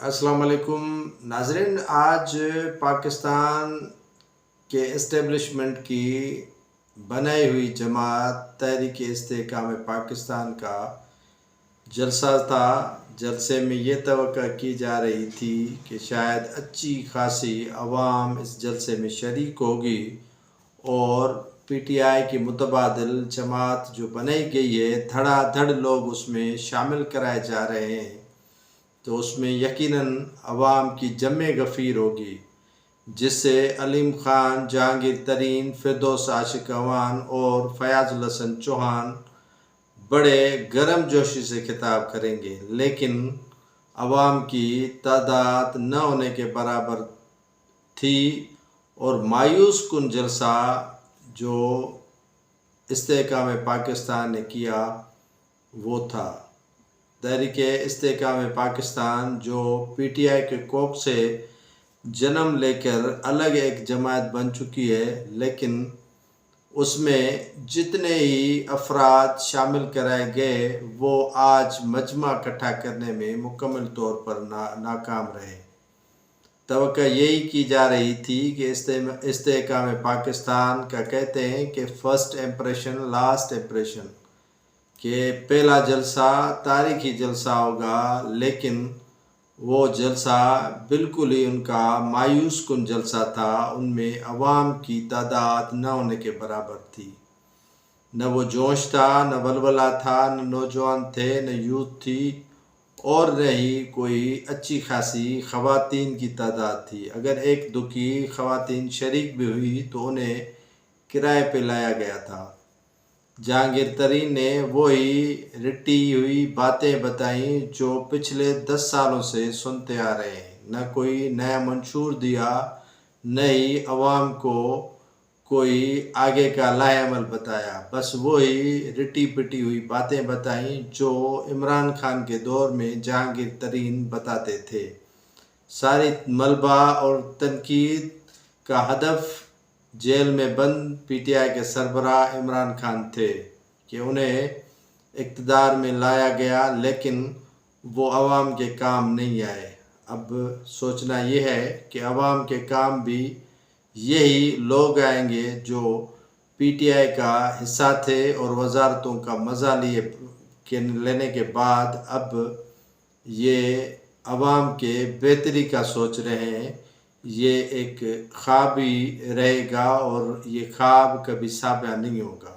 अस्सलाम वालेकुम नाज़रीन। आज पाकिस्तान के इस्टेब्लिशमेंट की बनाई हुई जमात तहरीक इस्तेहकाम पाकिस्तान का जलसा था। जलसे में ये तवक्को की जा रही थी कि शायद अच्छी खासी अवाम इस जलसे में शरीक होगी और पीटीआई की मुतबादिल जमात जो बनाई गई है धड़ाधड़ लोग उसमें शामिल कराए जा रहे हैं, तो उसमें यकीनन अवाम की जमे गफ़ीर होगी, जिससे अलीम ख़ान, जहांगीर तरीन, फिरदौस आशिक अवान और फयाज़ुल हसन चौहान बड़े गर्म जोशी से खिताब करेंगे। लेकिन अवाम की तादाद न होने के बराबर थी और मायूस कुन जलसा जो इस्तेहकाम पाकिस्तान ने किया वो था। तहरीक इस्तेहकाम पाकिस्तान जो पीटीआई के कोख से जन्म लेकर अलग एक जमात बन चुकी है, लेकिन उसमें जितने ही अफराद शामिल कराए गए वो आज मजमा इकट्ठा करने में मुकम्मल तौर पर नाकाम रहे। तवक्को यही की जा रही थी कि इस्तेहकाम पाकिस्तान का कहते हैं कि फ़र्स्ट इम्प्रेशन लास्ट इम्प्रेशन, कि पहला जलसा तारीखी जलसा होगा, लेकिन वो जलसा बिल्कुल ही उनका मायूस कुन जलसा था। उनमें अवाम की तादाद न होने के बराबर थी। न वो जोश था, न वलवला था, न नौजवान थे, न यूथ थी और न ही कोई अच्छी खासी ख़वातीन की तादाद थी। अगर एक दो की ख़वातीन शरीक भी हुई तो उन्हें किराए पे लाया गया था। जहांगीर तरीन ने वही रटी हुई बातें बताई जो पिछले 10 सालों से सुनते आ रहे हैं। न कोई नया मंशूर दिया, न ही अवाम को कोई आगे का लाहेअमल बताया। बस वही रटी पिटी हुई बातें बताई जो इमरान खान के दौर में जहांगीर तरीन बताते थे। सारी मलबा और तनकीद का हदफ जेल में बंद पीटीआई के सरबराह इमरान खान थे कि उन्हें इक़्तिदार में लाया गया, लेकिन वो अवाम के काम नहीं आए। अब सोचना ये है कि अवाम के काम भी यही लोग आएंगे जो पीटीआई का हिस्सा थे और वजारतों का मज़ा लेने के बाद अब ये अवाम के बेहतरी का सोच रहे हैं। ये एक ख्वाब ही रहेगा और ये ख्वाब कभी साबित नहीं होगा।